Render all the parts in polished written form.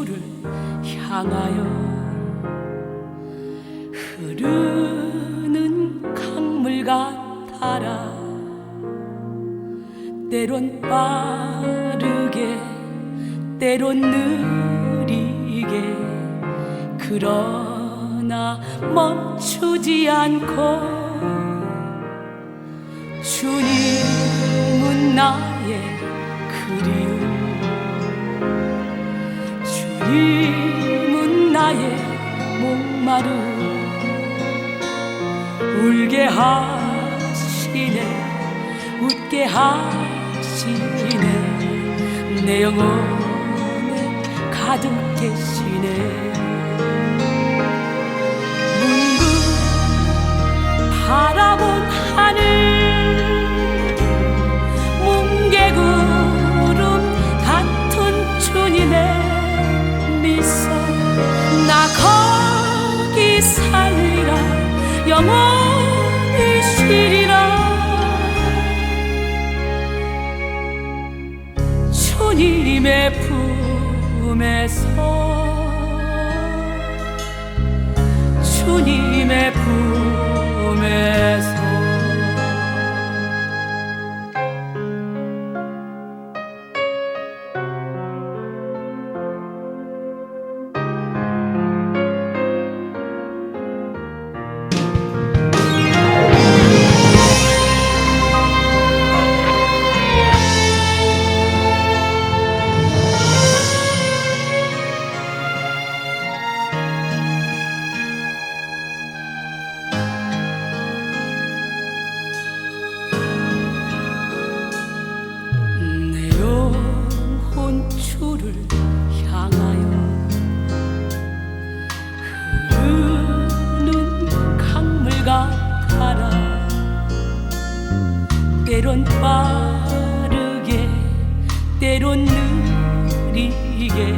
주를 향하여 흐르는 강물 같아라. 때론 빠르게 때론 느리게 그러나 멈추지 않고 주님은 나의 그리움, 주님은 나의 목마름, 울게 하시네 웃게 하시네 내 영혼에 가득 계시네. 문득 바라본 하늘 뭉게구름 같은 주님의 미소, 나 거기 살리라 영원히 쉬리라. 주님의 품에서 주님의 품에서 주를 향하여 흐르는 강물 같아라. 때론 빠르게 때론 느리게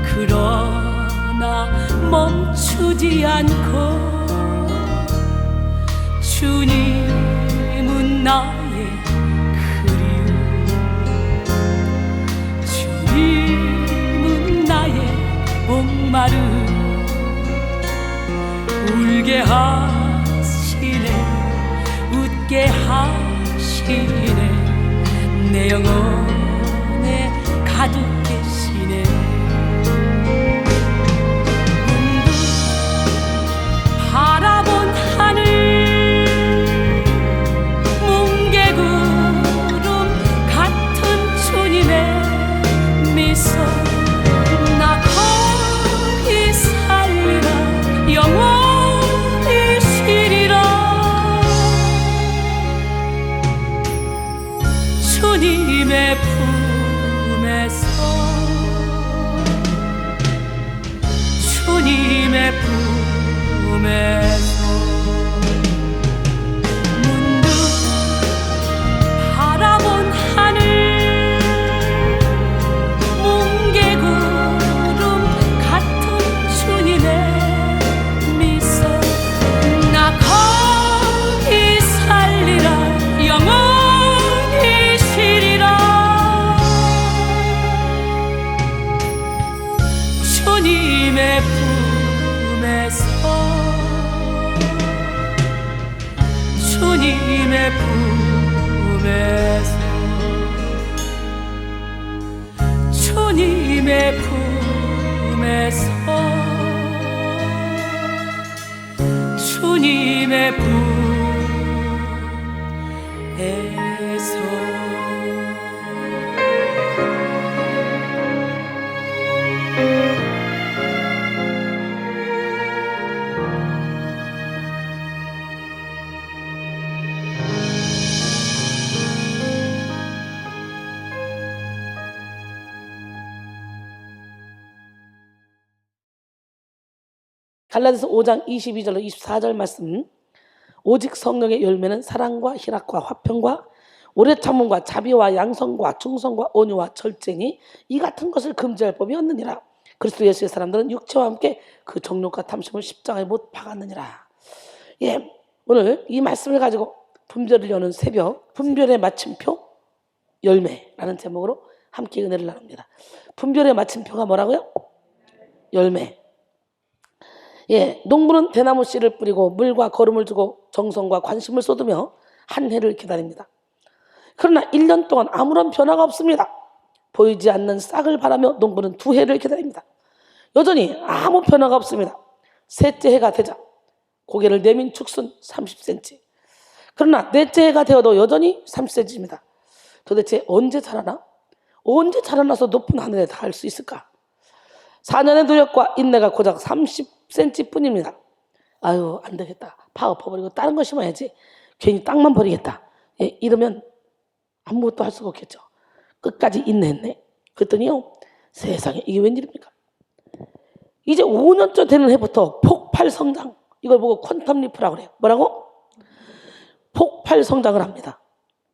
그러나 멈추지 않고 주님은 나의 주님은 나의 목마름, 울게 하시네 웃게 하시네 내 영혼에 가득 계시네. 문득 바라본 하늘 뭉게구름 같은 주님의 미소, 나 거기 살리라 영원히 쉬리라. 주님의 품에서 주님의 품에서 문득 바라본 하늘 주님의 품에서 주님의 품에서 주님의 품에서 주님의 품에서 갈라디아서 5장 22절로 24절 말씀, 오직 성령의 열매는 사랑과 희락과 화평과 오래 참음과 자비와 양성과 충성과 온유와 절제니 이 같은 것을 금지할 법이 없느니라. 그리스도 예수의 사람들은 육체와 함께 그 정욕과 탐심을 십자가에 못 박았느니라. 예, 오늘 이 말씀을 가지고 분별을 여는 새벽, 분별의 마침표 열매라는 제목으로 함께 은혜를 나눕니다. 분별의 마침표가 뭐라고요? 열매. 예, 농부는 대나무 씨를 뿌리고 물과 거름을 주고 정성과 관심을 쏟으며 한 해를 기다립니다. 그러나 1년 동안 아무런 변화가 없습니다. 보이지 않는 싹을 바라며 농부는 2해를 기다립니다. 여전히 아무 변화가 없습니다. 셋째 해가 되자 고개를 내민 축순 30cm. 그러나 넷째 해가 되어도 여전히 30cm입니다. 도대체 언제 자라나? 언제 자라나서 높은 하늘에 닿을 수 있을까? 4년의 노력과 인내가 고작 30cm 뿐입니다. 아유, 안 되겠다. 파 엎어버리고 다른 거 심어야지. 괜히 땅만 버리겠다. 예, 이러면 아무것도 할 수가 없겠죠. 끝까지 인내했네. 그랬더니요, 세상에 이게 웬일입니까? 이제 5년째 되는 해부터 폭발 성장. 이걸 보고 퀀텀 리프라고 그래요. 뭐라고? 폭발 성장을 합니다.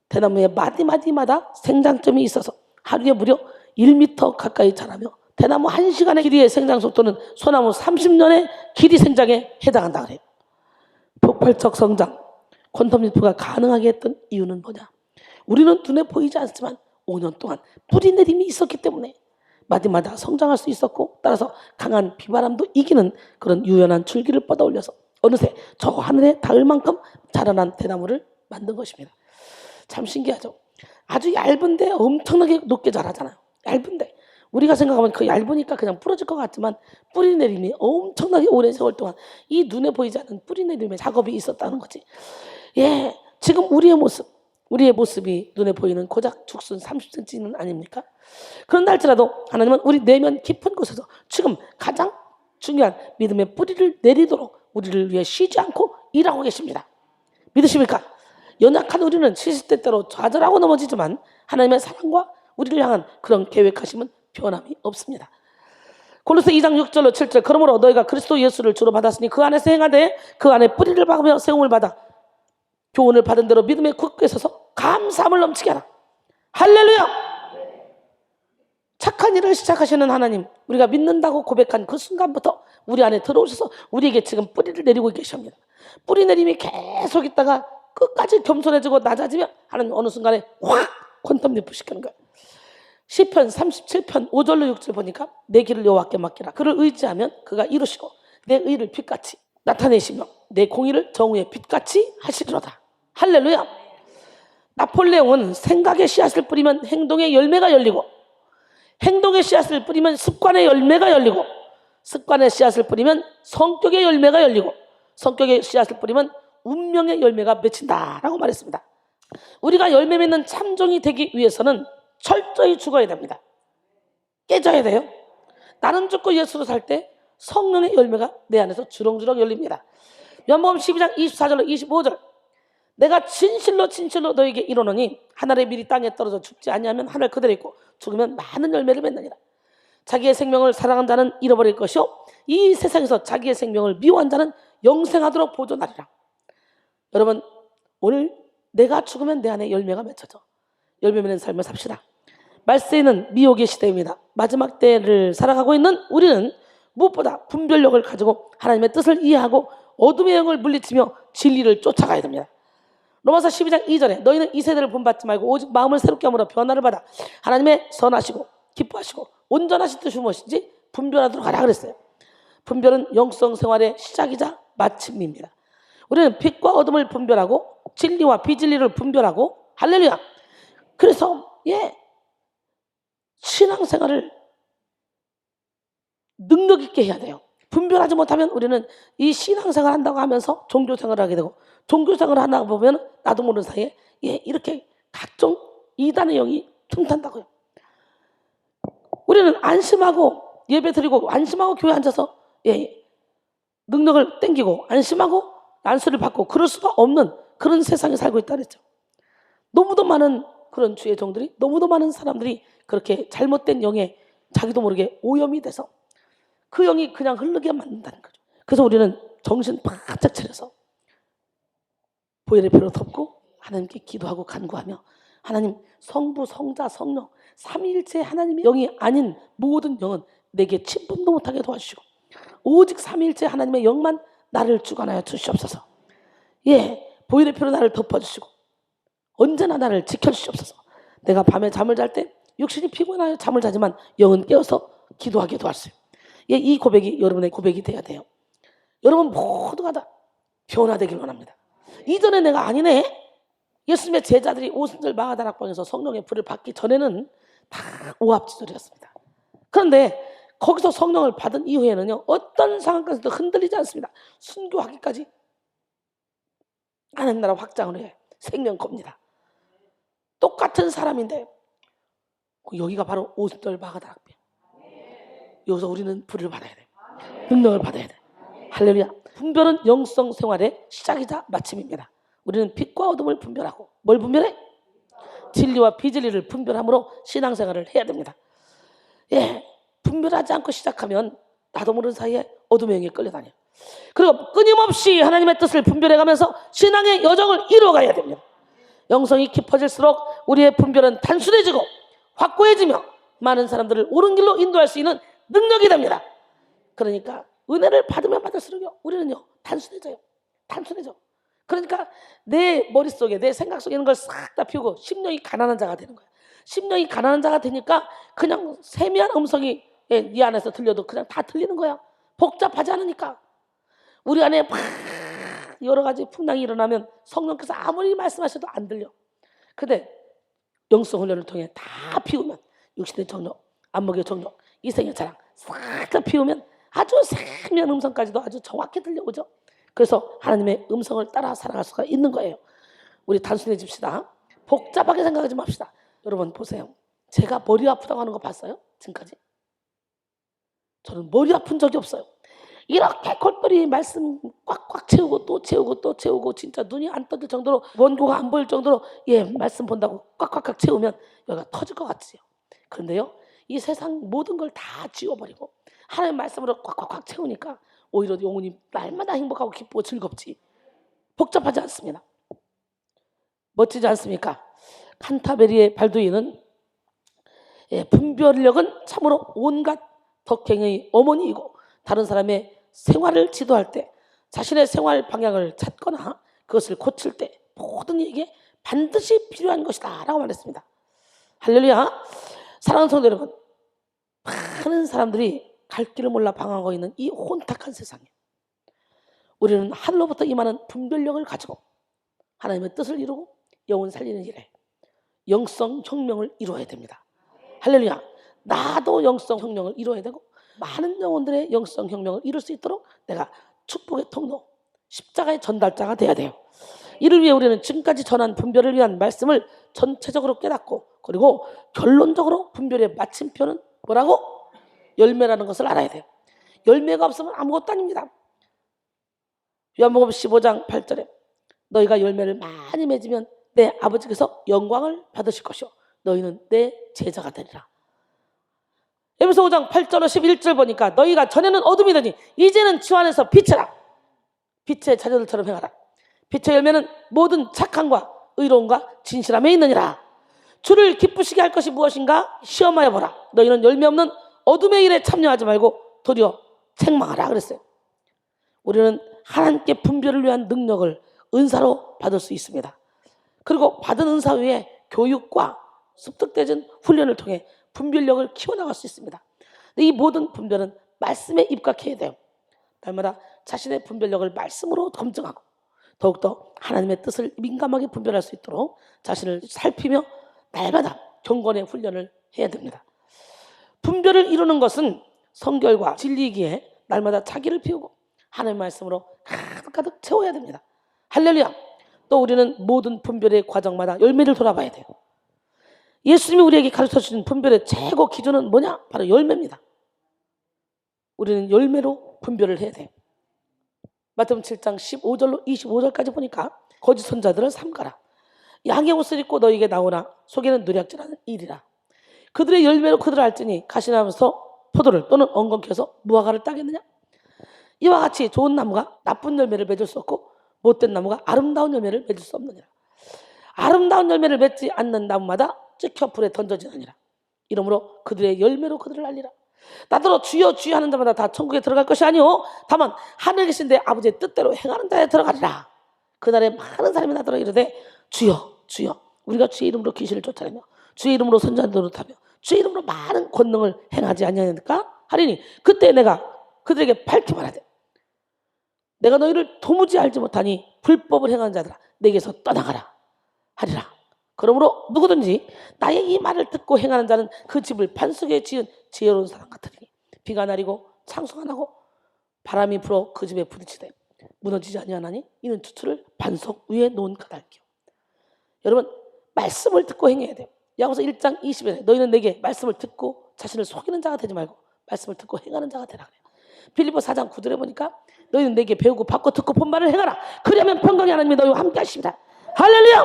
대나무의 마디마디마다 생장점이 있어서 하루에 무려 1m 가까이 자라며 대나무 1시간의 길이의 생장 속도는 소나무 30년의 길이 생장에 해당한다 그래요. 폭발적 성장, 퀀텀 리프가 가능하게 했던 이유는 뭐냐? 우리는 눈에 보이지 않지만 5년 동안 뿌리 내림이 있었기 때문에 마디마다 성장할 수 있었고, 따라서 강한 비바람도 이기는 그런 유연한 줄기를 뻗어 올려서 어느새 저 하늘에 닿을 만큼 자라난 대나무를 만든 것입니다. 참 신기하죠. 아주 얇은데 엄청나게 높게 자라잖아요. 얇은데 우리가 생각하면 그 얇으니까 그냥 부러질 것 같지만 뿌리 내림이 엄청나게 오랜 세월 동안 이 눈에 보이지 않는 뿌리 내림의 작업이 있었다는 거지. 예, 지금 우리의 모습이 눈에 보이는 고작 죽순 30cm는 아닙니까? 그런다 할지라도 하나님은 우리 내면 깊은 곳에서 지금 가장 중요한 믿음의 뿌리를 내리도록 우리를 위해 쉬지 않고 일하고 계십니다. 믿으십니까? 연약한 우리는 시시때때로 좌절하고 넘어지지만 하나님의 사랑과 우리를 향한 그런 계획하심은 변함이 없습니다. 골로새 2장 6절로 7절. 그러므로 너희가 그리스도 예수를 주로 받았으니 그 안에서 행하되 그 안에 뿌리를 박으며 세움을 받아 교훈을 받은 대로 믿음에 굳게 서서 감사함을 넘치게 하라. 할렐루야. 착한 일을 시작하시는 하나님, 우리가 믿는다고 고백한 그 순간부터 우리 안에 들어오셔서 우리에게 지금 뿌리를 내리고 계십니다. 뿌리 내림이 계속 있다가 끝까지 겸손해지고 낮아지면 하나님 어느 순간에 확 퀀텀 리프 시키는 거예요. 시편 37편 5절로 6절 보니까 내 길을 여호와께 맡기라. 그를 의지하면 그가 이루시고 내 의를 빛같이 나타내시며 내 공의를 정의의 빛같이 하시리로다. 할렐루야. 나폴레옹은 생각의 씨앗을 뿌리면 행동의 열매가 열리고, 행동의 씨앗을 뿌리면 습관의 열매가 열리고, 습관의 씨앗을 뿌리면 성격의 열매가 열리고, 성격의 씨앗을 뿌리면 운명의 열매가 맺힌다라고 말했습니다. 우리가 열매 맺는 참종이 되기 위해서는 철저히 죽어야 됩니다. 깨져야 돼요. 나는 죽고 예수로 살 때 성령의 열매가 내 안에서 주렁주렁 열립니다. 요한복음 12장 24절로 25절. 내가 진실로 너에게 이르노니 하늘의 밀이 땅에 떨어져 죽지 아니하면 하늘 그대로 있고 죽으면 많은 열매를 맺느니라. 자기의 생명을 사랑한 자는 잃어버릴 것이요 이 세상에서 자기의 생명을 미워한 자는 영생하도록 보존하리라. 여러분, 오늘 내가 죽으면 내 안에 열매가 맺혀져. 열매 맺는 삶을 삽시다. 말세는 미혹의 시대입니다. 마지막 때를 살아가고 있는 우리는 무엇보다 분별력을 가지고 하나님의 뜻을 이해하고 어둠의 영을 물리치며 진리를 쫓아가야 됩니다. 로마서 12장 2절에 너희는 이 세대를 본받지 말고 오직 마음을 새롭게 함으로 변화를 받아 하나님의 선하시고 기뻐하시고 온전하신 뜻이 무엇인지 분별하도록 하라 그랬어요. 분별은 영성 생활의 시작이자 마침입니다. 우리는 빛과 어둠을 분별하고 진리와 비진리를 분별하고, 할렐루야. 그래서 신앙생활을 능력 있게 해야 돼요. 분별하지 못하면 우리는 이 신앙생활 한다고 하면서 종교생활을 하게 되고, 종교생활을 하다 보면 나도 모르는 사이에 이렇게 각종 이단의 영이 틈탄다고요. 우리는 안심하고 예배 드리고 안심하고 교회 앉아서 능력을 땡기고 안심하고 안수를 받고 그럴 수가 없는 그런 세상에 살고 있다 그랬죠. 너무도 많은 그런 주의 종들이, 너무도 많은 사람들이 그렇게 잘못된 영에 자기도 모르게 오염이 돼서 그 영이 그냥 흐르게 만든다는 거죠. 그래서 우리는 정신 바짝 차려서 보혈의 피로 덮고 하나님께 기도하고 간구하며, 하나님 성부 성자 성령 삼위일체 하나님의 영이 아닌 모든 영은 내게 침범도 못하게 도와주시고 오직 삼위일체 하나님의 영만 나를 주관하여 주시옵소서. 보혈의 피로 나를 덮어주시고 언제나 나를 지켜주시옵소서. 내가 밤에 잠을 잘 때 육신이 피곤하여 잠을 자지만 영은 깨어서 기도하게 도왔어요. 예, 이 고백이 여러분의 고백이 돼야 돼요. 여러분 모두가 다 변화되길 원합니다. 이전에 내가 아니네. 예수님의 제자들이 오순절 마가다락방에서 성령의 불을 받기 전에는 다 오합지졸이었습니다. 그런데 거기서 성령을 받은 이후에는요, 어떤 상황까지도 흔들리지 않습니다. 순교하기까지 하나님 나라 확장을 해 생명겁니다. 똑같은 사람인데 여기가 바로 오순절 마가다락방. 여기서 우리는 불을 받아야 돼. 능력을 받아야 돼. 할렐루야. 분별은 영성 생활의 시작이자 마침입니다. 우리는 빛과 어둠을 분별하고 뭘 분별해? 진리와 비진리를 분별함으로 신앙생활을 해야 됩니다. 예, 분별하지 않고 시작하면 나도 모르는 사이에 어둠의 영에 끌려다녀. 그리고 끊임없이 하나님의 뜻을 분별해가면서 신앙의 여정을 이루어가야 됩니다. 영성이 깊어질수록 우리의 분별은 단순해지고 확고해지며 많은 사람들을 옳은 길로 인도할 수 있는 능력이 됩니다. 그러니까 은혜를 받으면 받을수록요, 우리는요 단순해져요. 단순해져. 그러니까 내 머릿속에 내 생각 속에 있는 걸 싹 다 피우고 심령이 가난한 자가 되는 거야. 심령이 가난한 자가 되니까 그냥 세미한 음성이 네 안에서 들려도 그냥 다 들리는 거야. 복잡하지 않으니까. 우리 안에 막 여러 가지 풍랑이 일어나면 성령께서 아무리 말씀하셔도 안 들려. 근데 영성 훈련을 통해 다 피우면 육신의 정욕, 안목의 정욕, 이생의 자랑 싹 다 피우면 아주 세미한 음성까지도 아주 정확히 들려오죠. 그래서 하나님의 음성을 따라 살아갈 수가 있는 거예요. 우리 단순해집시다. 복잡하게 생각하지 맙시다. 여러분 보세요. 제가 머리 아프다고 하는 거 봤어요? 지금까지? 저는 머리 아픈 적이 없어요. 이렇게 골똘히 말씀 꽉꽉 채우고 또 채우고 또 채우고 진짜 눈이 안 떠질 정도로 원고가 안 보일 정도로 예 말씀 본다고 꽉꽉꽉 채우면 여기가 터질 것 같지요. 그런데요. 이 세상 모든 걸 다 지워버리고 하나님의 말씀으로 꽉꽉꽉 채우니까 오히려 영혼이 날마다 행복하고 기쁘고 즐겁지. 복잡하지 않습니다. 멋지지 않습니까? 칸타베리의 발두이는 분별력은 참으로 온갖 덕행의 어머니이고 다른 사람의 생활을 지도할 때 자신의 생활 방향을 찾거나 그것을 고칠 때 모든 이게 반드시 필요한 것이다 라고 말했습니다. 할렐루야. 사랑하는 성도 여러분, 많은 사람들이 갈 길을 몰라 방황하고 있는 이 혼탁한 세상에 우리는 하늘로부터 임하는 분별력을 가지고 하나님의 뜻을 이루고 영혼 살리는 일에 영성 혁명을 이루어야 됩니다. 할렐루야. 나도 영성 혁명을 이루어야 되고 많은 영혼들의 영성 혁명을 이룰 수 있도록 내가 축복의 통로, 십자가의 전달자가 돼야 돼요. 이를 위해 우리는 지금까지 전한 분별을 위한 말씀을 전체적으로 깨닫고 그리고 결론적으로 분별의 마침표는 뭐라고? 열매라는 것을 알아야 돼요. 열매가 없으면 아무것도 아닙니다. 요한복음 15장 8절에 너희가 열매를 많이 맺으면 내 아버지께서 영광을 받으실 것이요 너희는 내 제자가 되리라. 에베소 5장 8절로 11절 보니까 너희가 전에는 어둠이더니 이제는 주 안에서 빛이라. 빛의 자녀들처럼 행하라. 빛의 열매는 모든 착함과 의로움과 진실함에 있느니라. 주를 기쁘시게 할 것이 무엇인가 시험하여 보라. 너희는 열매 없는 어둠의 일에 참여하지 말고 도리어 책망하라 그랬어요. 우리는 하나님께 분별을 위한 능력을 은사로 받을 수 있습니다. 그리고 받은 은사 위에 교육과 습득되진 훈련을 통해 분별력을 키워나갈 수 있습니다. 이 모든 분별은 말씀에 입각해야 돼요. 날마다 자신의 분별력을 말씀으로 검증하고 더욱더 하나님의 뜻을 민감하게 분별할 수 있도록 자신을 살피며 날마다 경건의 훈련을 해야 됩니다. 분별을 이루는 것은 성결과 진리이기에 날마다 자기를 피우고 하나님의 말씀으로 가득가득 채워야 됩니다. 할렐루야. 또 우리는 모든 분별의 과정마다 열매를 돌아봐야 돼요. 예수님이 우리에게 가르쳐주신 분별의 최고 기준은 뭐냐? 바로 열매입니다. 우리는 열매로 분별을 해야 돼요. 마태복음 7장 15절로 25절까지 보니까 거짓 선자들을 삼가라. 양의 옷을 입고 너에게 나오나 속에는 누략질하는 일이라. 그들의 열매로 그들을 알지니 가시나면서 포도를 또는 엉겅퀴 해서 무화과를 따겠느냐? 이와 같이 좋은 나무가 나쁜 열매를 맺을 수 없고 못된 나무가 아름다운 열매를 맺을 수 없느니라. 아름다운 열매를 맺지 않는 나무마다 찍혀 불에 던져지느니라. 이러므로 그들의 열매로 그들을 알리라. 나더러 주여 주여 하는 자마다 다 천국에 들어갈 것이 아니오 다만 하늘에 계신 내 아버지의 뜻대로 행하는 자에 들어가리라. 그날에 많은 사람이 나더러 이르되 주여 주여 우리가 주의 이름으로 귀신을 쫓아내며 주의 이름으로 선지자들을 노릇하며 주의 이름으로 많은 권능을 행하지 아니하니까 하리니 그때 내가 그들에게 밝히 말하되 내가 너희를 도무지 알지 못하니 불법을 행하는 자들아 내게서 떠나가라 하리라. 그러므로 누구든지 나의 이 말을 듣고 행하는 자는 그 집을 반석에 지은 지혜로운 사람 같으니 비가 내리고 창수가 나고 바람이 불어 그 집에 부딪히되 무너지지 아니하나니 이는 추수를 반석 위에 놓은 까닭이요. 여러분 말씀을 듣고 행해야 돼요. 야고보서 1장 20에 너희는 내게 말씀을 듣고 자신을 속이는 자가 되지 말고 말씀을 듣고 행하는 자가 되라 그래요. 빌립보 4장 9절에 보니까 너희는 내게 배우고 받고 듣고 본 말을 행하라. 그러면 평강의 하나님이 너희와 함께 하십니다. 할렐루야.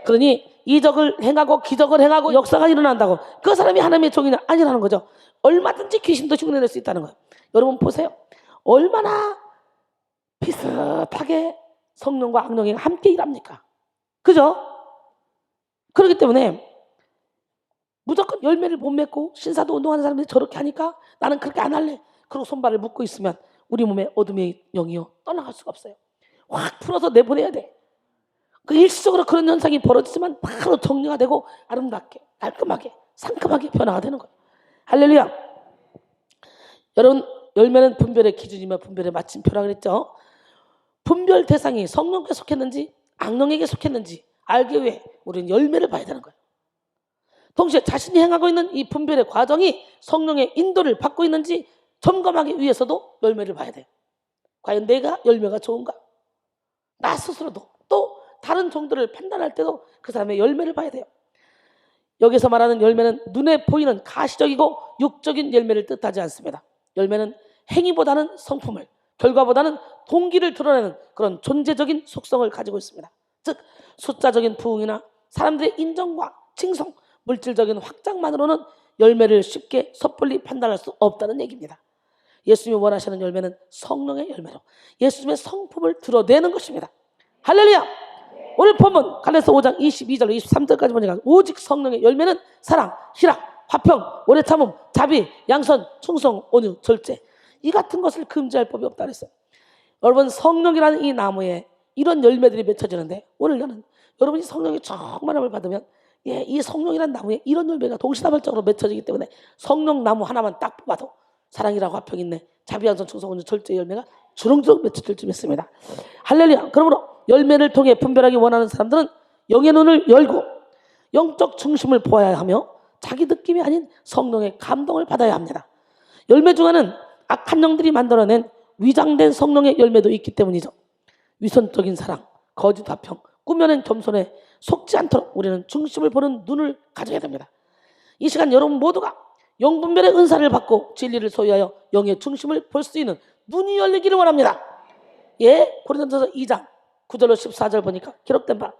그러니 이적을 행하고 기적을 행하고 역사가 일어난다고 그 사람이 하나님의 종이 아니라는 거죠. 얼마든지 귀신도 흉내낼 수 있다는 거예요. 여러분 보세요. 얼마나 비슷하게 성령과 악령이 함께 일합니까? 그죠? 그렇기 때문에 무조건 열매를 못 맺고 신사도 운동하는 사람들이 저렇게 하니까 나는 그렇게 안 할래. 그리고 손발을 묶고 있으면 우리 몸에 어둠의 영이요 떠나갈 수가 없어요. 확 풀어서 내보내야 돼. 그 일시적으로 그런 현상이 벌어지지만 바로 정리가 되고 아름답게 깔끔하게 상큼하게 변화가 되는 거예요. 할렐루야. 여러분 열매는 분별의 기준이며 분별의 마침표라 그랬죠. 분별 대상이 성령께 속했는지 악령에게 속했는지 알기 위해 우리는 열매를 봐야 되는 거예요. 동시에 자신이 행하고 있는 이 분별의 과정이 성령의 인도를 받고 있는지 점검하기 위해서도 열매를 봐야 돼요. 과연 내가 열매가 좋은가? 나 스스로도 또 다른 종들을 판단할 때도 그 사람의 열매를 봐야 돼요. 여기서 말하는 열매는 눈에 보이는 가시적이고 육적인 열매를 뜻하지 않습니다. 열매는 행위보다는 성품을, 결과보다는 동기를 드러내는 그런 존재적인 속성을 가지고 있습니다. 즉 숫자적인 부흥이나 사람들의 인정과 칭송, 물질적인 확장만으로는 열매를 쉽게 섣불리 판단할 수 없다는 얘기입니다. 예수님이 원하시는 열매는 성령의 열매로 예수님의 성품을 드러내는 것입니다. 할렐루야. 오늘 본문 갈라디아서 5장 22절로 23절까지 보니까 오직 성령의 열매는 사랑, 희락, 화평, 오래 참음, 자비, 양선, 충성, 온유, 절제 이 같은 것을 금지할 법이 없다 그랬어요. 여러분 성령이라는 이 나무에 이런 열매들이 맺혀지는데 오늘 저는 여러분이 성령의 충만함을 받으면 이 성령이라는 나무에 이런 열매가 동시다발적으로 맺혀지기 때문에 성령 나무 하나만 딱 뽑아도 사랑이라고 화평이 있네 자비, 양선, 충성, 온유, 절제 열매가 주렁주렁 맺혀질 줄 믿습니다. 할렐루야. 그러므로 열매를 통해 분별하기 원하는 사람들은 영의 눈을 열고 영적 중심을 보아야 하며 자기 느낌이 아닌 성령의 감동을 받아야 합니다. 열매 중 하나는 악한 영들이 만들어낸 위장된 성령의 열매도 있기 때문이죠. 위선적인 사랑, 거짓 화평, 꾸며낸 겸손에 속지 않도록 우리는 중심을 보는 눈을 가져야 됩니다. 이 시간 여러분 모두가 영분별의 은사를 받고 진리를 소유하여 영의 중심을 볼 수 있는 눈이 열리기를 원합니다. 고린도전서 2장 9절로 14절 보니까 기록된 바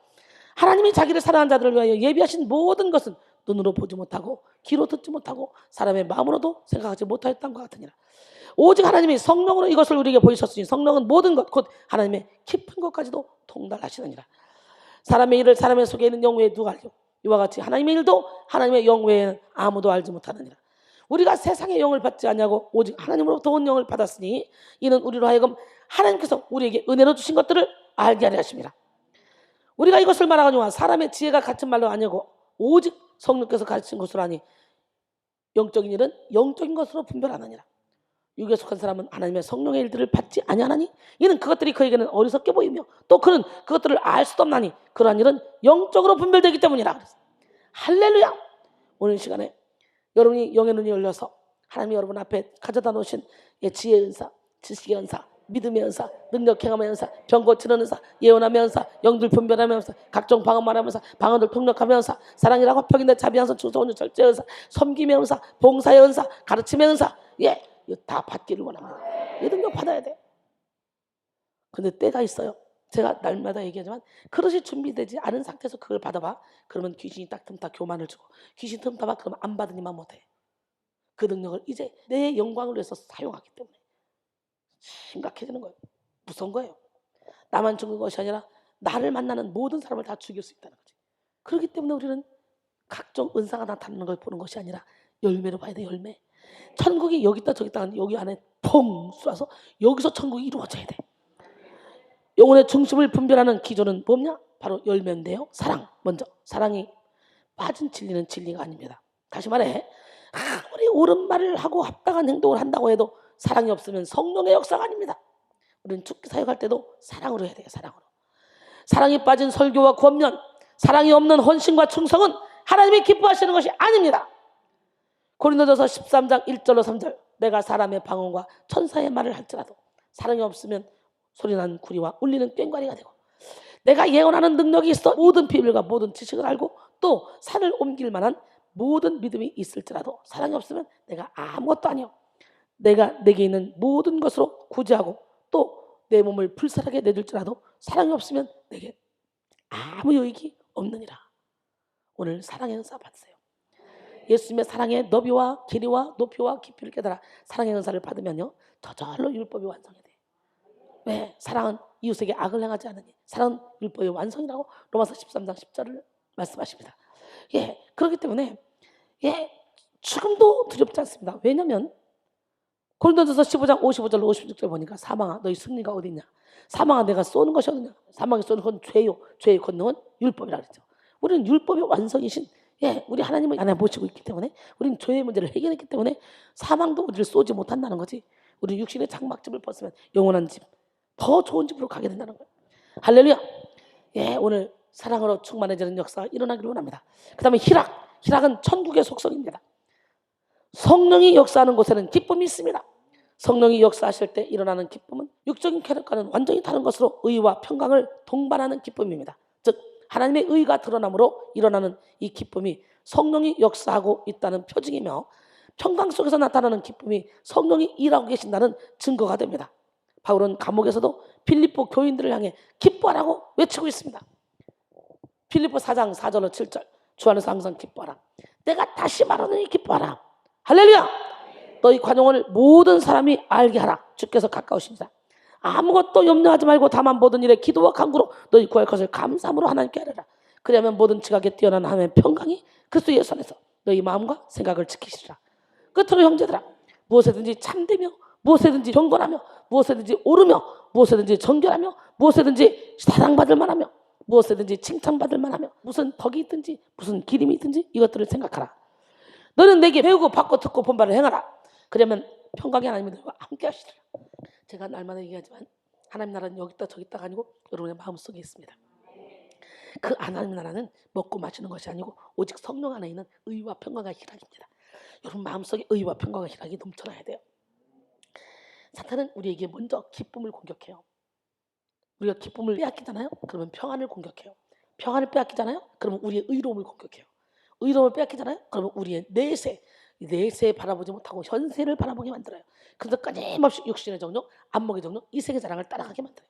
하나님이 자기를 사랑하는 자들을 위하여 예비하신 모든 것은 눈으로 보지 못하고 귀로 듣지 못하고 사람의 마음으로도 생각하지 못하였던 것 같으니라. 오직 하나님이 성령으로 이것을 우리에게 보이셨으니 성령은 모든 것 곧 하나님의 깊은 것까지도 통달하시느니라. 사람의 일을 사람의 속에 있는 영 외에 누가 알고 이와 같이 하나님의 일도 하나님의 영 외에는 아무도 알지 못하느니라. 우리가 세상의 영을 받지 않냐고 오직 하나님으로부터 온 영을 받았으니 이는 우리로 하여금 하나님께서 우리에게 은혜로 주신 것들을 알게 하려 하심이라. 우리가 이것을 말하거니와 사람의 지혜가 같은 말로 아니고 오직 성령께서 가르친 것으로 하니 영적인 일은 영적인 것으로 분별하느니라. 육에 속한 사람은 하나님의 성령의 일들을 받지 아니하나니 이는 그것들이 그에게는 어리석게 보이며 또 그는 그것들을 알 수도 없나니 그러한 일은 영적으로 분별되기 때문이라 그랬어요. 할렐루야. 오늘 시간에 여러분이 영의 눈이 열려서 하나님이 여러분 앞에 가져다 놓으신 지혜의 은사, 지식의 은사, 믿음의 은사, 능력 행함의 은사, 병 고치는 은사, 예언함의 은사, 영들 분별함의 은사, 각종 방언말함의 은사, 방언들 통역함의 은사, 사랑이라고 화평인데 자비, 양선, 충성, 온유, 절제 은사, 섬김의 은사, 봉사의 은사, 가르침의 은사, 이거 다 받기를 원합니다. 이 능력 받아야 돼. 근데 때가 있어요. 제가 날마다 얘기하지만 그릇이 준비되지 않은 상태에서 그걸 받아봐. 그러면 귀신이 딱 틈타 교만을 주고 귀신 틈타봐 그러면 안 받으니만 못해. 그 능력을 이제 내 영광을 위해서 사용하기 때문에 심각해지는 거예요. 무서운 거예요. 나만 죽는 것이 아니라 나를 만나는 모든 사람을 다 죽일 수 있다는 거지. 그렇기 때문에 우리는 각종 은사가 나타나는 걸 보는 것이 아니라 열매로 봐야 돼. 열매. 천국이 여기 있다 저기 있다 여기 안에 펑 쏴서 여기서 천국이 이루어져야 돼. 영혼의 중심을 분별하는 기준은 뭐냐? 바로 열매인데요. 사랑. 먼저 사랑이 빠진 진리는 진리가 아닙니다. 다시 말해, 아무리 옳은 말을 하고 합당한 행동을 한다고 해도 사랑이 없으면 성령의 역사가 아닙니다. 우리는 죽기 사역할 때도 사랑으로 해야 돼요. 사랑으로. 사랑이 빠진 설교와 권면, 사랑이 없는 헌신과 충성은 하나님이 기뻐하시는 것이 아닙니다. 고린도전서 13장 1절로 3절, 내가 사람의 방언과 천사의 말을 할지라도 사랑이 없으면 소리나는 구리와 울리는 꽹과리가 되고, 내가 예언하는 능력이 있어 모든 비밀과 모든 지식을 알고 또 산을 옮길 만한 모든 믿음이 있을지라도 사랑이 없으면 내가 아무것도 아니요. 내가 내게 있는 모든 것으로 구제하고 또 내 몸을 불살하게 내줄지라도 사랑이 없으면 내게 아무 유익이 없느니라. 오늘 사랑의 은사 받으세요. 예수님의 사랑의 너비와 길이와 높이와 깊이를 깨달아 사랑의 은사를 받으면요, 저절로 율법이 완성이 돼요. 왜? 사랑은 이웃에게 악을 행하지 않으니 사랑은 율법의 완성이라고 로마서 13장 10절을 말씀하십니다. 그렇기 때문에 죽음도 두렵지 않습니다. 왜냐하면 고린도전서 15장 55절로 56절 보니까, 사망아 너희 승리가 어디 있냐, 사망아 내가 쏘는 것이 어디냐, 사망이 쏘는 건 죄요, 죄의 권능은 율법이라 그랬죠. 우리는 율법의 완성이신 우리 하나님을 안에 모시고 있기 때문에, 우리는 죄의 문제를 해결했기 때문에 사망도 우리를 쏘지 못한다는 거지. 우리 육신의 장막집을 벗으면 영원한 집, 더 좋은 집으로 가게 된다는 거예요. 할렐루야. 오늘 사랑으로 충만해지는 역사가 일어나기를 원합니다. 그 다음에 희락은 천국의 속성입니다. 성령이 역사하는 곳에는 기쁨이 있습니다. 성령이 역사하실 때 일어나는 기쁨은 육적인 쾌락과는 완전히 다른 것으로 의와 평강을 동반하는 기쁨입니다. 즉 하나님의 의가 드러남으로 일어나는 이 기쁨이 성령이 역사하고 있다는 표징이며, 평강 속에서 나타나는 기쁨이 성령이 일하고 계신다는 증거가 됩니다. 바울은 감옥에서도 빌립보 교인들을 향해 기뻐하라고 외치고 있습니다. 빌립보 4장 4절로 7절, 주 안에서 항상 기뻐하라. 내가 다시 말하노니 기뻐하라. 할렐루야. 너희 관용을 모든 사람이 알게 하라. 주께서 가까우십니다. 아무것도 염려하지 말고 다만 모든 일에 기도와 간구로 너희 구할 것을 감사함으로 하나님께 아뢰라. 그리하면 모든 지각에 뛰어난 하나님의 평강이 그리스도 예수 안에서 너희 마음과 생각을 지키시리라. 끝으로 형제들아, 무엇에든지 참되며 무엇에든지 경건하며 무엇에든지 오르며 무엇에든지 정결하며 무엇에든지 사랑받을 만하며 무엇에든지 칭찬받을 만하며 무슨 덕이 있든지 무슨 기림이 있든지 이것들을 생각하라. 너는 내게 배우고 받고 듣고 본바를 행하라. 그러면 평강의 하나님이 너희와 함께 하시리라. 제가 날마다 얘기하지만 하나님 나라는 여기 있다 저기 있다가 아니고 여러분의 마음속에 있습니다. 그 하나님 나라는 먹고 마시는 것이 아니고 오직 성령 안에 있는 의와 평강과 희락입니다. 여러분 마음속에 의와 평강과 희락이 넘쳐나야 돼요. 사탄은 우리에게 먼저 기쁨을 공격해요. 우리가 기쁨을 빼앗기잖아요. 그러면 평안을 공격해요. 평안을 빼앗기잖아요. 그러면 우리의 의로움을 공격해요. 의로움을 빼앗기잖아요. 그러면 우리의 내세 바라보지 못하고 현세를 바라보게 만들어요. 그래서 끊임없이 육신의 정욕, 안목의 정욕, 이 세계 자랑을 따라가게 만들어요.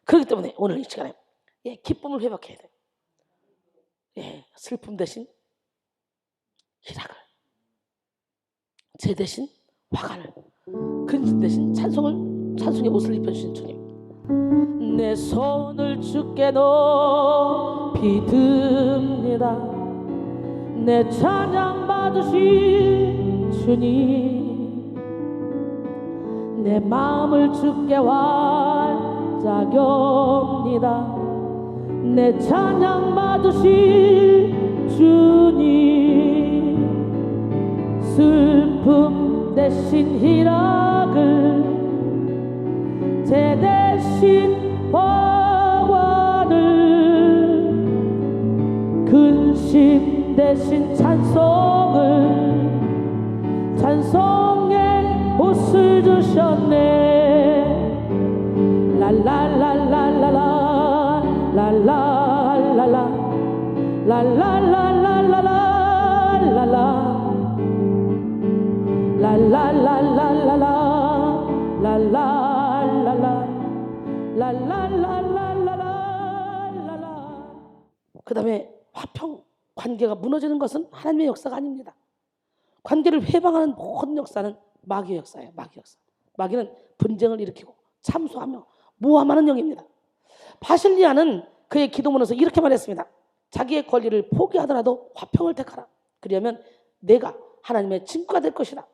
그렇기 때문에 오늘 이 시간에 기쁨을 회복해야 돼요. 슬픔 대신 희락을, 제 대신 화관을, 근심 대신 찬송의 옷을 입혀주신 주님, 내 손을 주께 높이 듭니다. 내 찬양 받으신 주님, 내 마음을 주께 완짝옵니다. 내 찬양 받으신 주님, 슬픔 대신 희락을, 제 대신 화관을, 근심 대신 찬송의 옷을 주셨네. 랄랄랄랄랄라 랄랄랄라 랄랄랄랄랄라 랄랄랄랄랄라 랄랄랄랄라. 그 다음에 화평, 관계가 무너지는 것은 하나님의 역사가 아닙니다. 관계를 회방하는 모든 역사는 마귀의 역사예요. 마귀 역사. 마귀는 분쟁을 일으키고 참소하며 모함하는 영입니다. 바실리아는 그의 기도문에서 이렇게 말했습니다. 자기의 권리를 포기하더라도 화평을 택하라. 그러면 내가 하나님의 친구가 될 것이다.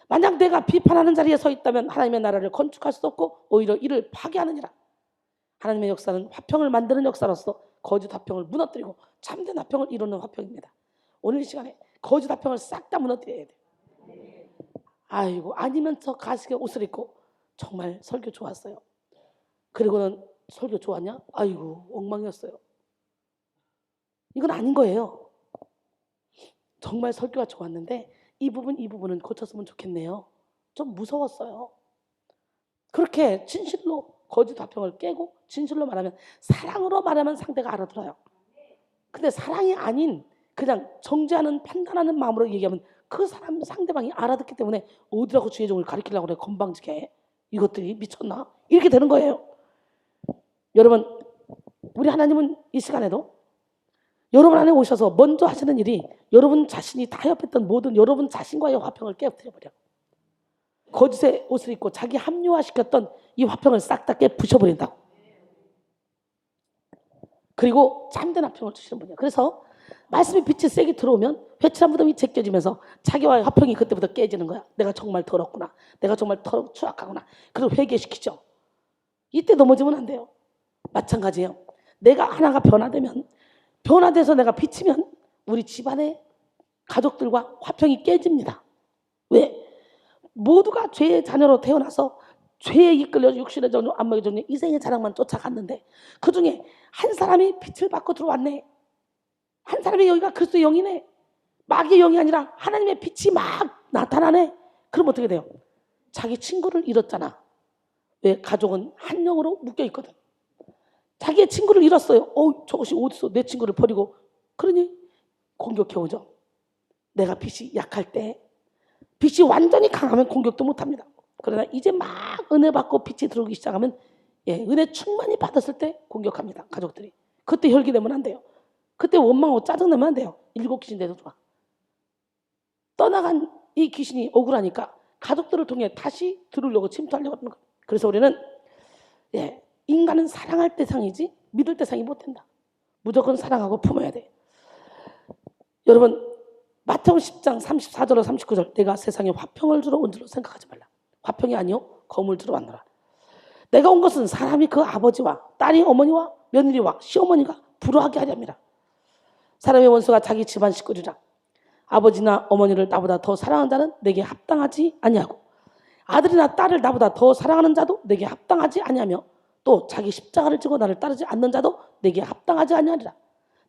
만약 내가 비판하는 자리에 서 있다면 하나님의 나라를 건축할 수 없고 오히려 이를 파괴하느니라. 하나님의 역사는 화평을 만드는 역사로서 거짓 화평을 무너뜨리고 참된 화평을 이루는 화평입니다. 오늘 이 시간에 거짓 화평을 싹 다 무너뜨려야 돼요. 아이고, 아니면서 가식에 옷을 입고 정말 설교 좋았어요. 그리고는 설교 좋았냐? 아이고, 엉망이었어요. 이건 아닌 거예요. 정말 설교가 좋았는데 이 부분은 고쳤으면 좋겠네요. 좀 무서웠어요. 그렇게 진실로 거짓 화평을 깨고 진실로 말하면, 사랑으로 말하면 상대가 알아들어요. 근데 사랑이 아닌 그냥 정죄하는 판단하는 마음으로 얘기하면 그 사람 상대방이 알아듣기 때문에 어디라고 주의 종을 가리키려고 그래. 건방지게. 이것들이 미쳤나? 이렇게 되는 거예요. 여러분, 우리 하나님은 이 시간에도 여러분 안에 오셔서 먼저 하시는 일이 여러분 자신이 타협했던 모든 여러분 자신과의 화평을 깨뜨려버려. 거짓의 옷을 입고 자기 합리화시켰던 이 화평을 싹 다 깨부셔버린다고. 그리고 참된 화평을 주시는 분이에요. 그래서 말씀의 빛이 세게 들어오면 회칠한 무덤이 제껴지면서 자기와의 화평이 그때부터 깨지는 거야. 내가 정말 더럽구나. 내가 정말 추악하구나. 그리고 회개시키죠. 이때 넘어지면 안 돼요. 마찬가지예요. 내가 하나가 변화돼서 내가 비치면 우리 집안의 가족들과 화평이 깨집니다. 왜? 모두가 죄의 자녀로 태어나서 죄에 이끌려 육신의 정욕, 안목의 정욕, 이생의 자랑만 쫓아갔는데 그중에 한 사람이 빛을 받고 들어왔네. 한 사람이 여기가 그리스도의 영이네. 마귀의 영이 아니라 하나님의 빛이 막 나타나네. 그럼 어떻게 돼요? 자기 친구를 잃었잖아. 왜? 가족은 한 영으로 묶여있거든. 자기의 친구를 잃었어요. 저것이 어디서 내 친구를 버리고. 그러니 공격해오죠. 내가 빛이 약할 때, 빛이 완전히 강하면 공격도 못합니다. 그러나 이제 막 은혜 받고 빛이 들어오기 시작하면, 은혜 충만히 받았을 때 공격합니다. 가족들이. 그때 혈기 내면 안 돼요. 그때 원망하고 짜증내면 안 돼요. 7 귀신돼도 좋아. 떠나간 이 귀신이 억울하니까 가족들을 통해 다시 들으려고 침투하려고 하는 거예요. 그래서 우리는 인간은 사랑할 대상이지 믿을 대상이 못 된다. 무조건 사랑하고 품어야 돼. 여러분, 마태복음 10장 34절로 39절, 내가 세상에 화평을 주러 온 줄로 생각하지 말라. 화평이 아니요 검을 주러 왔노라. 내가 온 것은 사람이 그 아버지와 딸이 어머니와 며느리와 시어머니가 불화하게 하렵니다. 사람의 원수가 자기 집안 식구리라. 아버지나 어머니를 나보다 더 사랑하는 자는 내게 합당하지 아니하고, 아들이나 딸을 나보다 더 사랑하는 자도 내게 합당하지 아니하며, 또 자기 십자가를 지고 나를 따르지 않는 자도 내게 합당하지 아니하리라.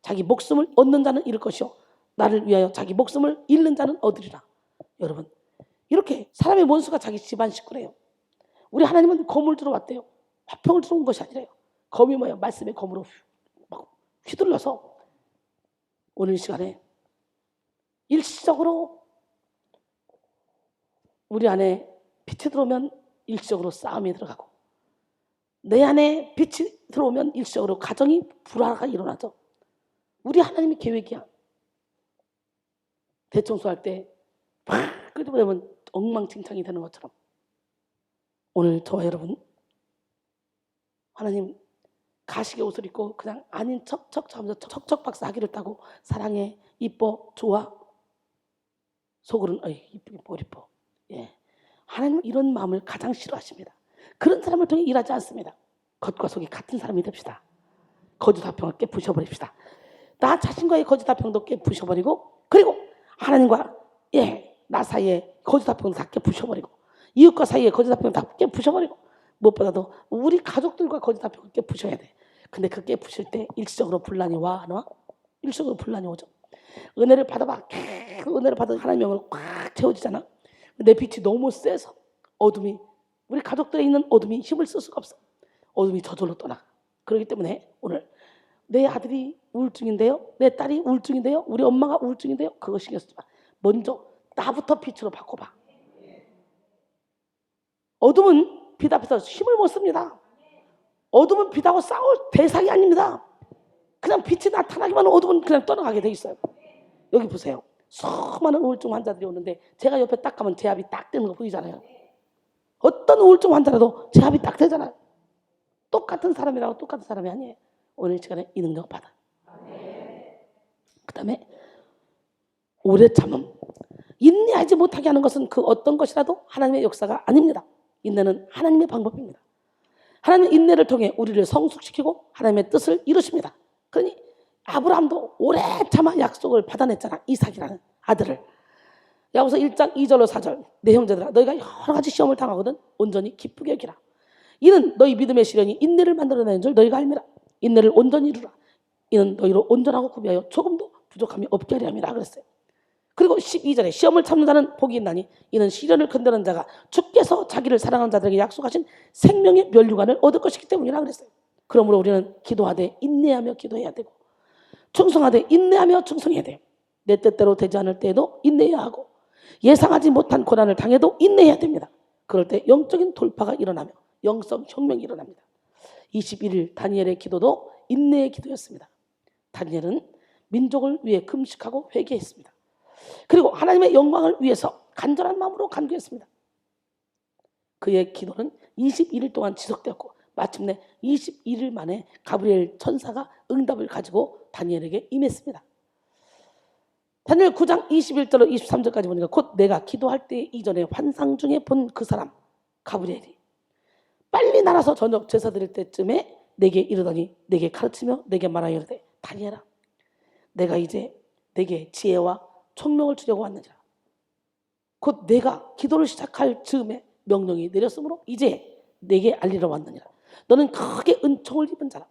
자기 목숨을 얻는 자는 잃을 것이요 나를 위하여 자기 목숨을 잃는 자는 얻으리라. 여러분, 이렇게 사람의 원수가 자기 집안 식구래요. 우리 하나님은 검을 주러 왔대요. 화평을 주러 온 것이 아니래요. 검이 뭐예요? 말씀의 검으로 막 휘둘러서 오늘 시간에 일시적으로 우리 안에 빛이 들어오면 일시적으로 싸움이 들어가고, 내 안에 빛이 들어오면 일시적으로 가정이 불화가 일어나죠. 우리 하나님의 계획이야. 대청소할 때 막 끄집어내면 엉망진창이 되는 것처럼 오늘 저와 여러분, 하나님 가식의 옷을 입고 그냥 아닌 척척 하면서 척척박사 하기를 따고 사랑해, 이뻐, 좋아, 속으로는 이뻐. 하나님은 이런 마음을 가장 싫어하십니다. 그런 사람을 통해 일하지 않습니다. 겉과 속이 같은 사람이 됩시다. 거짓 화평을 깨부셔버립시다. 나 자신과의 거짓 화평도 깨부셔버리고, 그리고 하나님과 나 사이에 거짓 화평도 다 깨부셔버리고, 이웃과 사이에 거짓 화평도 다 깨부셔버리고, 무엇보다도 우리 가족들과 거짓 화평을 깨부셔야 돼. 근데 그 깨부실 때 일시적으로 분란이 와, 안 와? 일시적으로 분란이 오죠. 은혜를 받아봐. 그 은혜를 받아 하나님의 영으로 꽉 채워지잖아. 내 빛이 너무 세서 우리 가족들에 있는 어둠이 힘을 쓸 수가 없어. 어둠이 저절로 떠나. 그렇기 때문에 오늘 내 아들이 우울증인데요, 내 딸이 우울증인데요, 우리 엄마가 우울증인데요, 그거 신경 쓰지 마. 먼저 나부터 빛으로 바꿔봐. 어둠은 빛 앞에서 힘을 못 씁니다. 어둠은 빛하고 싸울 대상이 아닙니다. 그냥 빛이 나타나기만 하면 어둠은 그냥 떠나가게 돼 있어요. 여기 보세요. 수많은 우울증 환자들이 오는데 제가 옆에 딱 가면 제 합이 딱 되는 거 보이잖아요. 어떤 우울증 환자라도 제 합이 딱 되잖아요. 똑같은 사람이라고 똑같은 사람이 아니에요. 오늘 시간에 이 능력 받아. 그 다음에 오래 참음. 인내하지 못하게 하는 것은 그 어떤 것이라도 하나님의 역사가 아닙니다. 인내는 하나님의 방법입니다. 하나님의 인내를 통해 우리를 성숙시키고 하나님의 뜻을 이루십니다. 그러니 아브라함도 오래 참아 약속을 받아냈잖아. 이삭이라는 아들을. 야고보서 1장 2절로 4절. 내 형제들아 너희가 여러 가지 시험을 당하거든 온전히 기쁘게 여기라. 이는 너희 믿음의 시련이 인내를 만들어내는 줄 너희가 알미라. 인내를 온전히 이루라. 이는 너희로 온전하고 구비하여 조금도 부족함이 없게 하려 함이라 그랬어요. 그리고 12절에 시험을 참는 자는 복이 있나니 이는 시련을 건드는 자가 주께서 자기를 사랑하는 자들에게 약속하신 생명의 면류관을 얻을 것이기 때문이라 그랬어요. 그러므로 우리는 기도하되 인내하며 기도해야 되고 충성하되 인내하며 충성해야 돼요. 내 뜻대로 되지 않을 때에도 인내해야 하고 예상하지 못한 고난을 당해도 인내해야 됩니다. 그럴 때 영적인 돌파가 일어나며 영성 혁명이 일어납니다. 21일 다니엘의 기도도 인내의 기도였습니다. 다니엘은 민족을 위해 금식하고 회개했습니다. 그리고 하나님의 영광을 위해서 간절한 마음으로 간구했습니다. 그의 기도는 21일 동안 지속되었고 마침내 21일 만에 가브리엘 천사가 응답을 가지고 다니엘에게 임했습니다. 다니엘 9장 21절로 23절까지 보니까 곧 내가 기도할 때 이전에 환상 중에 본 그 사람 가브리엘이 빨리 날아서 저녁 제사 드릴 때쯤에 내게 이르더니 내게 가르치며 내게 말하여 이르되 다니엘아 내가 이제 내게 지혜와 총명을 주려고 왔느니라. 곧 내가 기도를 시작할 즈음에 명령이 내렸으므로 이제 내게 알리러 왔느니라. 너는 크게 은총을 입은 자라.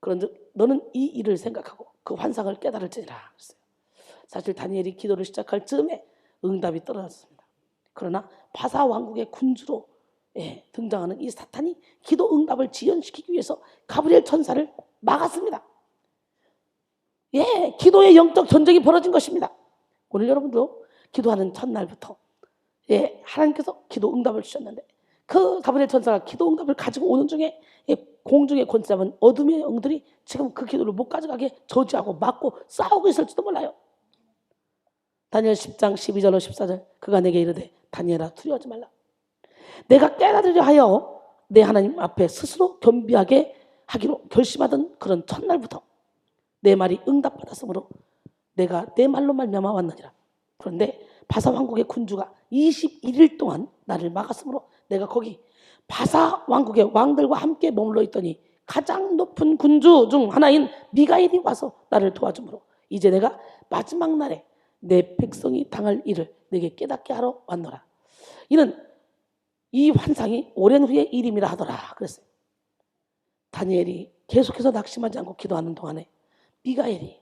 그런즉 너는 이 일을 생각하고 그 환상을 깨달을지니라. 사실 다니엘이 기도를 시작할 즈음에 응답이 떨어졌습니다. 그러나 바사 왕국의 군주로 등장하는 이 사탄이 기도 응답을 지연시키기 위해서 가브리엘 천사를 막았습니다. 기도의 영적 전쟁이 벌어진 것입니다. 오늘 여러분도 기도하는 첫날부터 하나님께서 기도 응답을 주셨는데 그 가브리엘 천사가 기도 응답을 가지고 오는 중에 공중에 권세 잡은 어둠의 영들이 지금 그 기도를 못 가져가게 저지하고 막고 싸우고 있을지도 몰라요. 다니엘 10장 12절로 14절 그가 내게 이르되 다니엘아 두려워하지 말라. 내가 깨달으려 하여 내 하나님 앞에 스스로 겸비하게 하기로 결심하던 그런 첫날부터 내 말이 응답받았으므로 내가 내 말로 말미암아 왔느니라. 그런데 바사 왕국의 군주가 21일 동안 나를 막았으므로 내가 거기 바사 왕국의 왕들과 함께 머물러 있더니 가장 높은 군주 중 하나인 미가엘이 와서 나를 도와주므로 이제 내가 마지막 날에 내 백성이 당할 일을 내게 깨닫게 하러 왔노라. 이는 이 환상이 오랜 후의 일임이라 하더라 그랬어요. 다니엘이 계속해서 낙심하지 않고 기도하는 동안에 미가엘이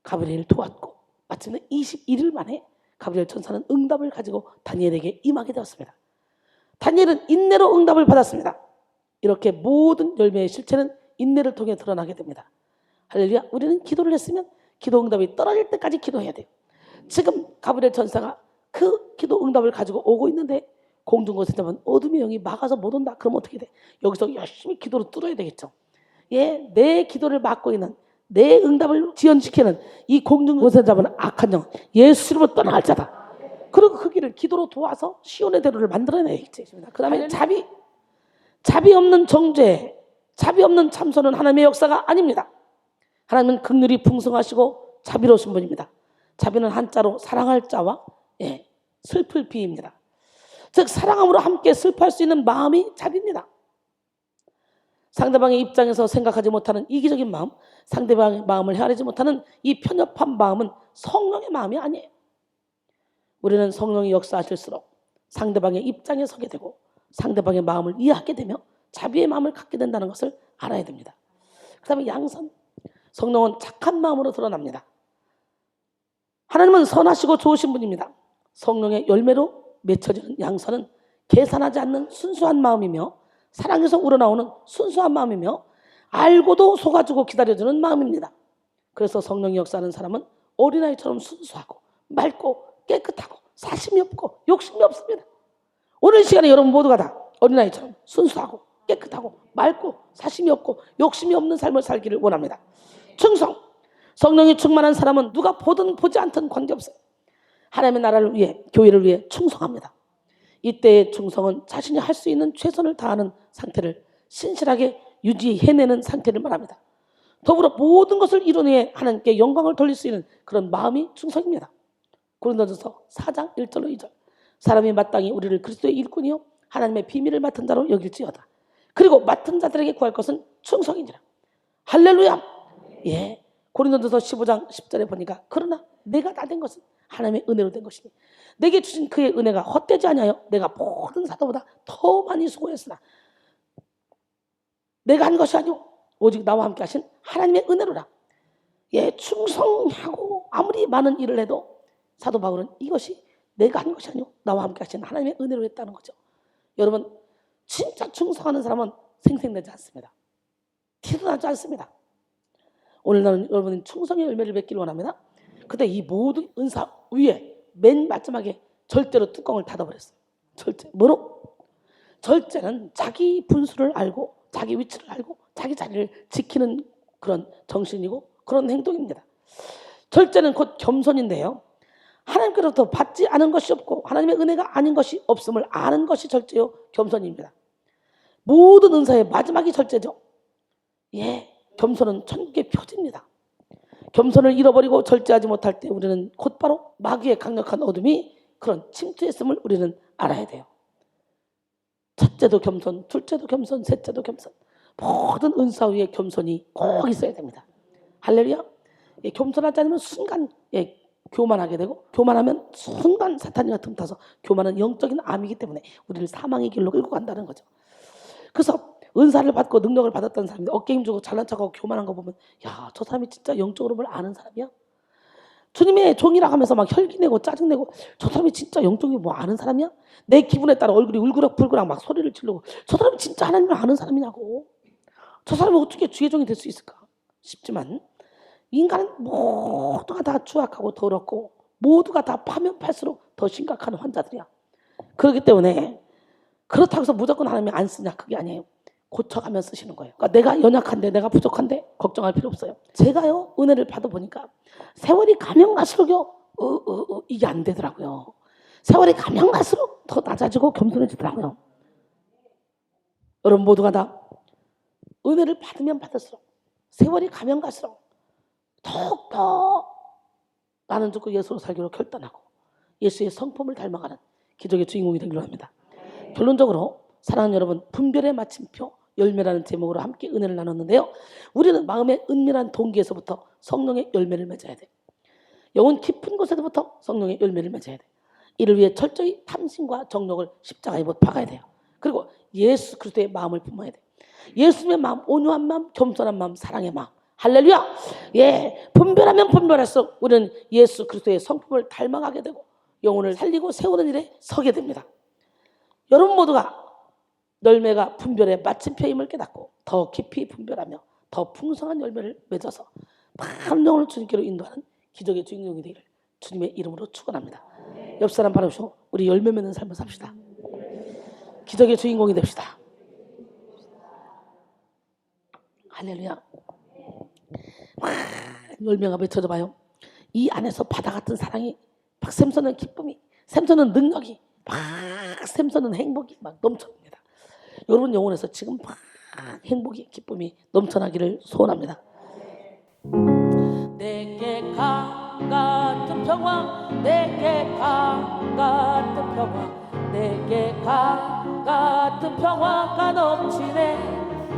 가브리엘을 도왔고 마침내 21일 만에 가브리엘 천사는 응답을 가지고 다니엘에게 임하게 되었습니다. 다니엘은 인내로 응답을 받았습니다. 이렇게 모든 열매의 실체는 인내를 통해 드러나게 됩니다. 할렐루야. 우리는 기도를 했으면 기도 응답이 떨어질 때까지 기도해야 돼요. 지금 가브리엘 천사가 그 기도 응답을 가지고 오고 있는데 공중 곳에 잡은 어둠의 영이 막아서 못 온다. 그럼 어떻게 돼? 여기서 열심히 기도를 뚫어야 되겠죠. 내 기도를 막고 있는 내 응답을 지연시키는 이 공중 곳에 잡은 악한 영 예수 이름으로 떠나갈 자다. 그리고 그 길을 기도로 도와서 시온의 대로를 만들어내야겠지. 그 다음에 자비 없는 정죄, 자비 없는 참소는 하나님의 역사가 아닙니다. 하나님은 긍휼이 풍성하시고 자비로우신 분입니다. 자비는 한자로 사랑할 자와 슬플 비입니다. 즉 사랑함으로 함께 슬퍼할 수 있는 마음이 자비입니다. 상대방의 입장에서 생각하지 못하는 이기적인 마음, 상대방의 마음을 헤아리지 못하는 이 편협한 마음은 성령의 마음이 아니에요. 우리는 성령이 역사하실수록 상대방의 입장에 서게 되고 상대방의 마음을 이해하게 되며 자비의 마음을 갖게 된다는 것을 알아야 됩니다. 그 다음에 양선, 성령은 착한 마음으로 드러납니다. 하나님은 선하시고 좋으신 분입니다. 성령의 열매로 맺혀지는 양선은 계산하지 않는 순수한 마음이며 사랑에서 우러나오는 순수한 마음이며 알고도 속아주고 기다려주는 마음입니다. 그래서 성령이 역사하는 사람은 어린아이처럼 순수하고 맑고 깨끗하고 사심이 없고 욕심이 없습니다. 오늘 시간에 여러분 모두가 다 어린아이처럼 순수하고 깨끗하고 맑고 사심이 없고 욕심이 없는 삶을 살기를 원합니다. 충성, 성령이 충만한 사람은 누가 보든 보지 않든 관계없어요. 하나님의 나라를 위해 교회를 위해 충성합니다. 이때의 충성은 자신이 할 수 있는 최선을 다하는 상태를 신실하게 유지해내는 상태를 말합니다. 더불어 모든 것을 이루니 하나님께 영광을 돌릴 수 있는 그런 마음이 충성입니다. 고린도전서 4장 1절로 2절 사람이 마땅히 우리를 그리스도의 일꾼이요 하나님의 비밀을 맡은 자로 여길지어다. 그리고 맡은 자들에게 구할 것은 충성이니라. 할렐루야. 예. 고린도전서 15장 10절에 보니까 그러나 내가 다 된 것은 하나님의 은혜로 된 것이니 내게 주신 그의 은혜가 헛되지 아니하여 내가 모든 사도보다 더 많이 수고했으나 내가 한 것이 아니오 오직 나와 함께 하신 하나님의 은혜로라. 예, 충성하고 아무리 많은 일을 해도 사도 바울은 이것이 내가 한 것이 아니오 나와 함께 하신 하나님의 은혜로 했다는 거죠. 여러분, 진짜 충성하는 사람은 생색내지 않습니다. 티도 나지 않습니다. 오늘 나는 여러분이 충성의 열매를 맺기를 원합니다. 근데 이 모든 은사 위에 맨 마지막에 절제로 뚜껑을 닫아버렸어요. 절제. 뭐로? 절제는 자기 분수를 알고 자기 위치를 알고 자기 자리를 지키는 그런 정신이고 그런 행동입니다. 절제는 곧 겸손인데요. 하나님께로부터 받지 않은 것이 없고 하나님의 은혜가 아닌 것이 없음을 아는 것이 절제요 겸손입니다. 모든 은사의 마지막이 절제죠. 예, 겸손은 천국의 표지입니다. 겸손을 잃어버리고 절제하지 못할 때 우리는 곧바로 마귀의 강력한 어둠이 그런 침투했음을 우리는 알아야 돼요. 첫째도 겸손, 둘째도 겸손, 셋째도 겸손. 모든 은사 위에 겸손이 꼭 있어야 됩니다. 할렐루야. 예, 겸손하지 않으면 순간 교만하게 되고 교만하면 순간 사탄이가 틈타서 교만은 영적인 암이기 때문에 우리를 사망의 길로 끌고 간다는 거죠. 그래서 은사를 받고 능력을 받았던 사람이 어깨 힘주고 잘난 척하고 교만한 거 보면 야, 저 사람이 진짜 영적으로 뭘 아는 사람이야? 주님의 종이라 하면서 막 혈기내고 짜증내고 저 사람이 진짜 영적으로 뭐 아는 사람이야? 내 기분에 따라 얼굴이 울그락불그락 막 소리를 지르고 저 사람이 진짜 하나님을 아는 사람이냐고. 저 사람이 어떻게 주의 종이 될 수 있을까 싶지만 인간은 모두가 다 추악하고 더럽고 모두가 다 파면 팔수록 더 심각한 환자들이야. 그렇기 때문에 그렇다고 해서 무조건 하나님이 안 쓰냐 그게 아니에요. 고쳐가며 쓰시는 거예요. 그러니까 내가 연약한데 내가 부족한데 걱정할 필요 없어요. 제가요 은혜를 받아보니까 세월이 가면 갈수록요 이게 안 되더라고요. 세월이 가면 갈수록 더 낮아지고 겸손해지더라고요. 여러분 모두가 다 은혜를 받으면 받을수록 세월이 가면 갈수록 더욱더 나는 죽고 예수로 살기로 결단하고 예수의 성품을 닮아가는 기적의 주인공이 되기로 합니다. 결론적으로 사랑하는 여러분, 분별의 마침표 열매라는 제목으로 함께 은혜를 나눴는데요. 우리는 마음의 은밀한 동기에서부터 성령의 열매를 맺어야 돼. 영혼 깊은 곳에서부터 성령의 열매를 맺어야 돼. 이를 위해 철저히 탐심과 정욕을 십자가에 못 박아야 돼요. 그리고 예수 그리스도의 마음을 품어야 돼. 예수님의 마음, 온유한 마음, 겸손한 마음, 사랑의 마음. 할렐루야. 예, 분별하면 분별할수록 우리는 예수 그리스도의 성품을 닮아가게 되고 영혼을 살리고 세우는 일에 서게 됩니다. 여러분 모두가 열매가 분별의 마침표임을 깨닫고 더 깊이 분별하며 더 풍성한 열매를 맺어서 많은 영혼을 주님께로 인도하는 기적의 주인공이 되기를 주님의 이름으로 축원합니다. 옆 사람 바라보시고 우리 열매 맺는 삶을 삽시다. 기적의 주인공이 됩시다. 할렐루야. 열매가 맺혀져 봐요. 이 안에서 바다 같은 사랑이 막 샘솟는 기쁨이, 샘솟는 능력이, 막 샘솟는 행복이 막 넘쳐납니다. 여러분 영혼에서 지금 막 행복이, 기쁨이 넘쳐나기를 소원합니다. 내게 강 같은 평화, 내게 강 같은 평화, 내게 강 같은 평화가 넘치네.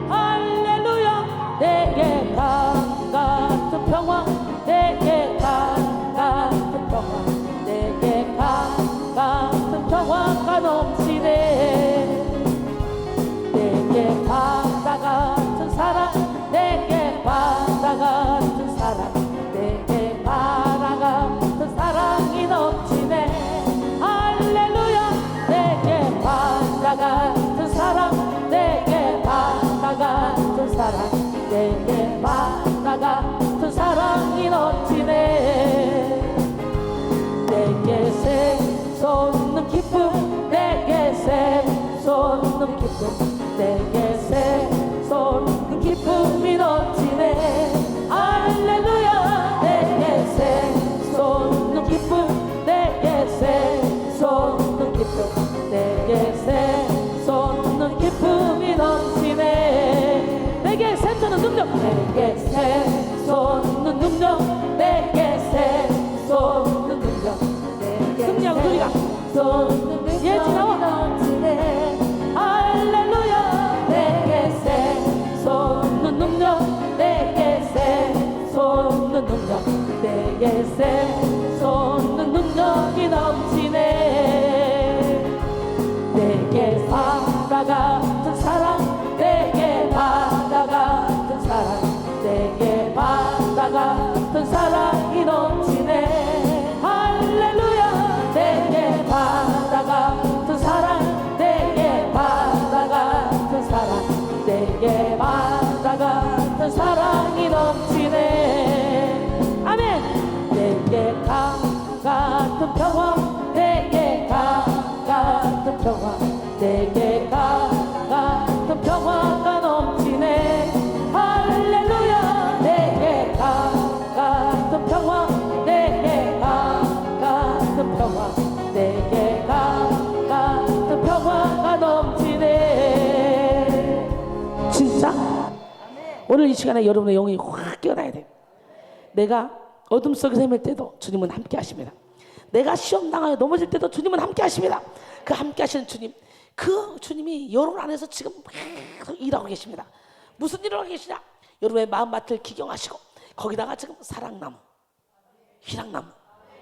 할렐루야. 내게 강 같은 평화, 내게 강 같은 평화, 내게 강 같은 평화가 넘치네. 내게 바다 같은 사랑, 내게 바다 같은 사랑, 내게 바다 같은 사랑이 넘치네. 할렐루야. 내게 바다 같은 사랑, 내게 바다 같은 사랑, 내게 바다 같은 사랑이 넘치네. 내게 샘솟는 기쁨, 내게 샘솟는 기쁨, 내게 샘솟는 기쁨이 넘치네. 할렐루야. 내게 샘솟는 기쁨, 내게 샘솟는 기쁨, 내게 샘솟는 기쁨이 넘치네. 내게 샘솟는 능력, 내게 샘솟는 능력, 내게 샘솟는 능력, 승리하고 우리가 예지 나와. 할렐루야. 내게 같은 평화 내게가 같은 평화 내게가 같은 평화가 넘치네. 할렐루야. 내게가 같은 평화 내게가 같은 평화 내게가 같은 평화가 넘치네. 진짜 오늘 이 시간에 여러분의 영혼이 확 깨어나야 돼요. 내가 어둠 속에서 헤맬 때도 주님은 함께 하십니다. 내가 시험 당하여 넘어질 때도 주님은 함께 하십니다. 그 함께 하시는 주님, 그 주님이 여러분 안에서 지금 계속 일하고 계십니다. 무슨 일을 하고 계시냐? 여러분의 마음밭을 기경하시고 거기다가 지금 사랑나무, 희락나무,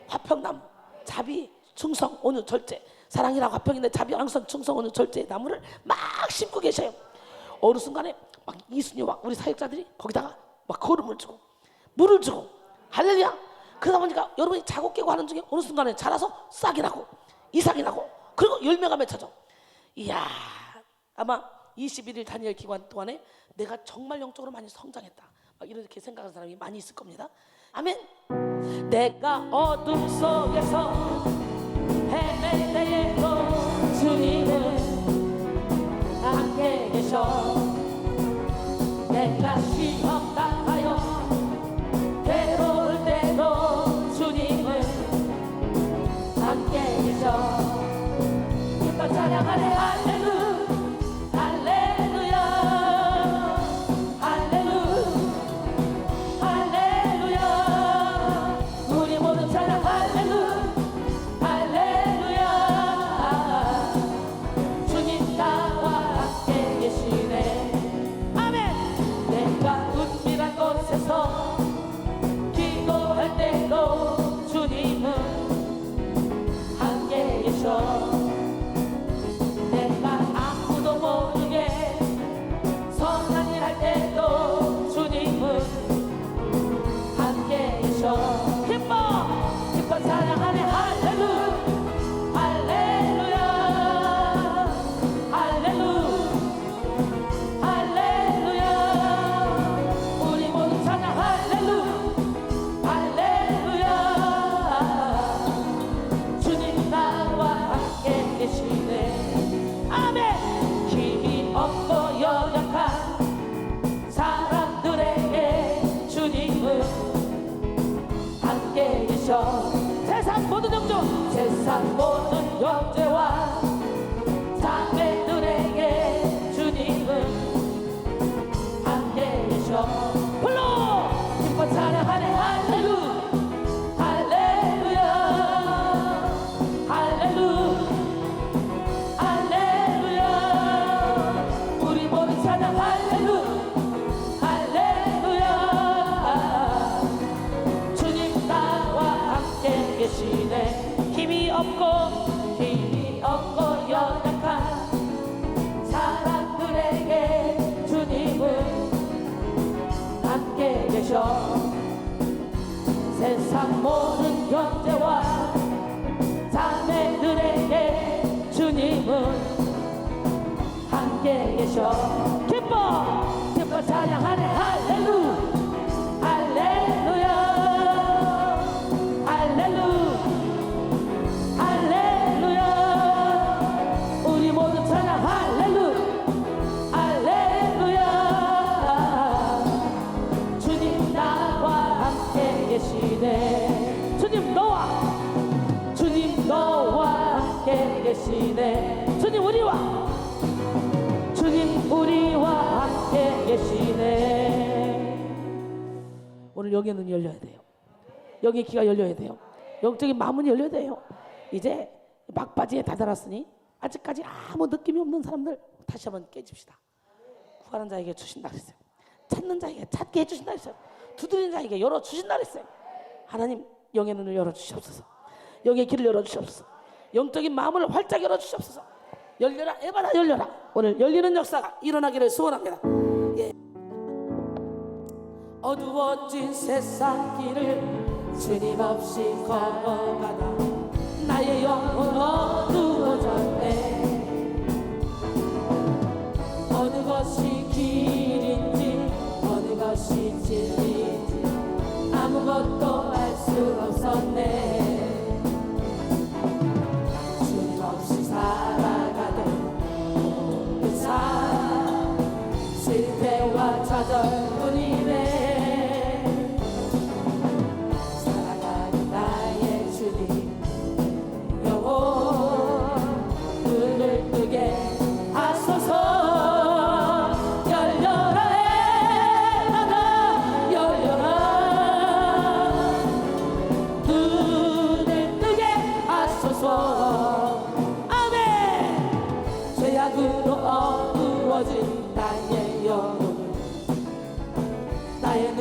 화평나무, 자비, 충성, 온유, 절제, 사랑이랑 화평인데 자비, 양선, 충성, 온유, 절제 나무를 막 심고 계셔요. 어느 순간에 막 이순이와 우리 사역자들이 거기다가 막 거름을 주고 물을 주고 할렐루야. 그러다 보니까 여러분이 자고 깨고 하는 중에 어느 순간에 자라서 싹이 나고 이삭이 나고 그리고 열매가 맺혀져. 이야, 아마 21일 다니엘 기간 동안에 내가 정말 영적으로 많이 성장했다 막 이렇게 생각하는 사람이 많이 있을 겁니다. 아멘. 내가 어둠 속에서 헤맬 때에도 주님은 함께 계셔. 내가 시험 당하여 괴로울 때도 주님은 함께 계셔. 기뻐 찬양하네. 할렐루 할렐루야 할렐루 할렐루야. 우리 모두 찬양 할렐루 할렐루야. 주님 나와 함께 계시네. 아멘. 내가 은밀한 곳에서 기도할 때도 주님은 함께 계셔. 내가 아무도 모르게 선한 일 할 때도 주님은 함께 계셔. 기뻐 기뻐 찬양하네. 할렐루 할렐루야 할렐루 할렐루야. 우리 모두 찬양 할렐루 할렐루야. 주님 나와 함께 계시네. 아멘. 힘이 없고 연약한 사람들에게 주님은 함께 계셔. 세상 모든 영조 세상 모든 형제와 자매들에게 주님은 함께 계셔. 불러 기뻐 찬양하네. 할렐루 할렐루야 할렐루 할렐루야. 우리 모두 찬양 할렐루 할렐루야. 주님 나와 함께 계시네. 힘이 없고 연약한 사람들에게 주님은 함께 계셔. 세상 모든 형제와 자매들에게 주님은 함께 계셔. 기뻐 기뻐 찬양하네. 할렐루 할렐루야 할렐루 할렐루야. 우리 모두 찬양 할렐루 할렐루야. 주님 나와 함께 계시네. 주님 너와 함께 계시네. 주님 우리와 함께 계시네. 오늘 여기에 눈이 열려야 돼요. 여기에 귀가 열려야 돼요. 영적인 마음이 열려야 돼요. 이제 막바지에 다다랐으니 아직까지 아무 느낌이 없는 사람들 다시 한번 깨집시다. 구하는 자에게 주신다 그랬어요. 찾는 자에게 찾게 해주신다 그랬어요. 두드리는 자에게 열어주신다 그랬어요. 하나님 영의 눈을 열어주시옵소서. 영의 길을 열어주시옵소서. 영적인 마음을 활짝 열어주시옵소서. 열려라 에바라 열려라. 오늘 열리는 역사가 일어나기를 소원합니다. 예. 어두워진 세상 길을 주님 없이 걸어가다 나의 영혼 어두워졌네. 어느 것이 길인지 어느 것이 진리인지 아무것도 알 수 없었네.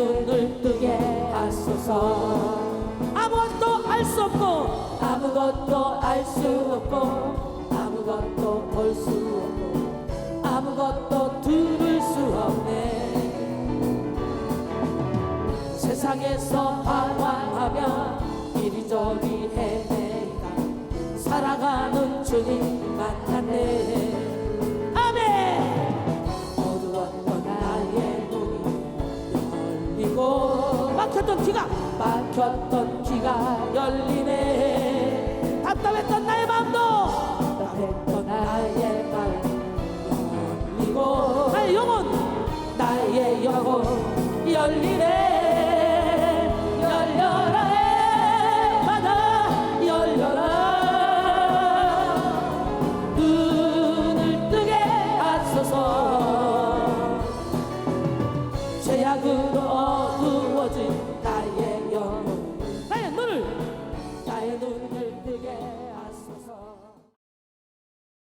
눈을 뜨게 하소서. 아무것도 알 수 없고 아무것도 알 수 없고 아무것도 볼 수 없고 아무것도 들을 수 없네. 세상에서 방황하며 이리저리 헤매다 살아가는 주님 만났네. 아멘. 어두웠던 나의 눈이 열리고 막혔던 귀가 막혔던 귀가 열리네. 답답했던 나의 마음도 답답했던 나의 마음 열리고 나의 영혼 나의 영혼 열리네. 열려라 받아 열려라. 눈을 뜨게 하소서. 죄악으로